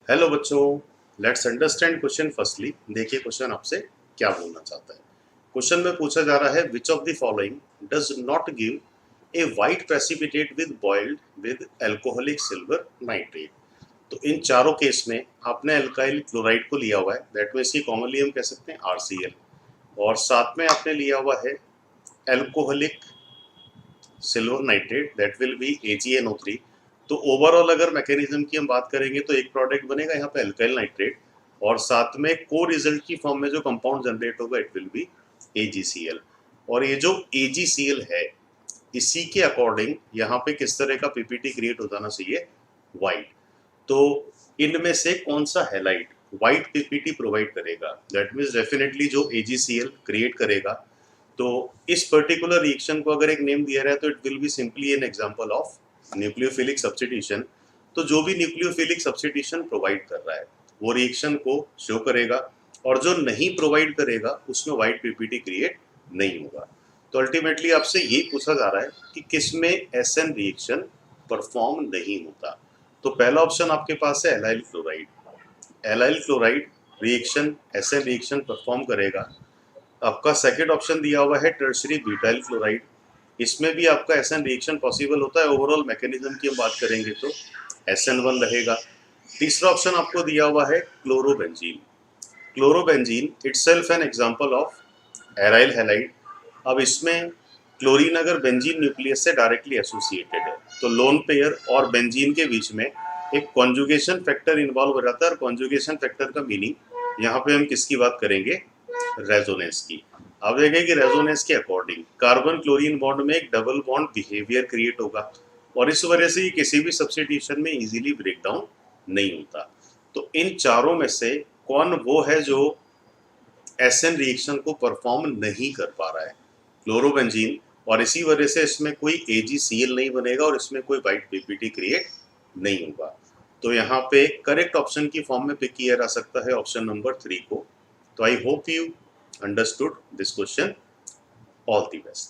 Hello बच्चों, let's understand question firstly. देखिए question आपसे क्या बोलना चाहता है। क्वेश्चन में पूछा जा रहा है which of the following does not give a white precipitate with boiled with alcoholic silver nitrate. तो इन चारों केस में आपने अल्काइल क्लोराइड को लिया हुआ है, दैट मीन्स की कॉमनली हम कह सकते हैं RCl, और साथ में आपने लिया हुआ है alcoholic silver nitrate, that will be AgNO3। तो ओवरऑल अगर मैकेनिज्म की हम बात करेंगे तो एक प्रोडक्ट बनेगा यहाँ पे अल्काइल नाइट्रेट, और साथ में को रिजल्ट की फॉर्म में जो कंपाउंड जनरेट होगा इट विल बी AgCl। और ये जो AgCl है इसी के अकॉर्डिंग यहाँ पे किस तरह का पीपीटी क्रिएट हो जाना चाहिए, वाइट। तो इनमें से कौन सा हैलाइड वाइट पीपीटी प्रोवाइड करेगा, दैट मीन्स डेफिनेटली जो AgCl क्रिएट करेगा। तो इस पर्टिकुलर रिएक्शन को अगर एक नेम दिया रहा है तो it will be simply an example of nucleophilic substitution. तो जो भी न्यूक्लियोफिलिक सब्स्टिट्यूशन प्रोवाइड कर रहा है वो रिएक्शन को शो करेगा, और जो नहीं प्रोवाइड करेगा उसमें वाइट पीपीटी क्रिएट नहीं होगा। तो अल्टीमेटली आपसे यही पूछा जा रहा है कि किस में एसएन रिएक्शन परफॉर्म नहीं होता। तो पहला ऑप्शन आपके पास है allyl chloride. Allyl chloride reaction SN reaction perform करेगा। आपका सेकेंड ऑप्शन दिया हुआ है टर्शरी ब्यूटाइल क्लोराइड, इसमें भी आपका एसएन रिएक्शन पॉसिबल होता है। ओवरऑल मैकेनिज्म की हम बात करेंगे तो SN1 रहेगा। तीसरा ऑप्शन आपको दिया हुआ है chlorobenzene. Chlorobenzene itself an example of aryl halide. अब इसमें क्लोरीन अगर बेंजीन न्यूक्लियस से डायरेक्टली एसोसिएटेड है तो लोन पेयर और बेंजीन के बीच में एक कॉन्जुगेशन फैक्टर इन्वॉल्व हो जाता है, और कॉन्जुगेशन फैक्टर का मीनिंग यहाँ पे हम किसकी बात करेंगे, रेजोनेंस की। अब देखें कि रेजोनेंस के अकॉर्डिंग कार्बन क्लोरीन बॉन्ड में एक डबल बॉन्ड बिहेवियर क्रिएट होगा, और इस वजह से किसी भी सब्स्टिट्यूशन में इजीली ब्रेक डाउन नहीं होता। तो इन चारों में से कौन वो है जो एसएन रिएक्शन को परफॉर्म नहीं कर पा रहा है, क्लोरोबेंजीन, और इसी वजह से इसमें कोई AgCl नहीं बनेगा और इसमें कोई वाइट पीपीटी क्रिएट नहीं होगा। तो यहाँ पे करेक्ट ऑप्शन की फॉर्म में पिक किया जा सकता है ऑप्शन नंबर 3 को। तो I hope you understood this question. All the best.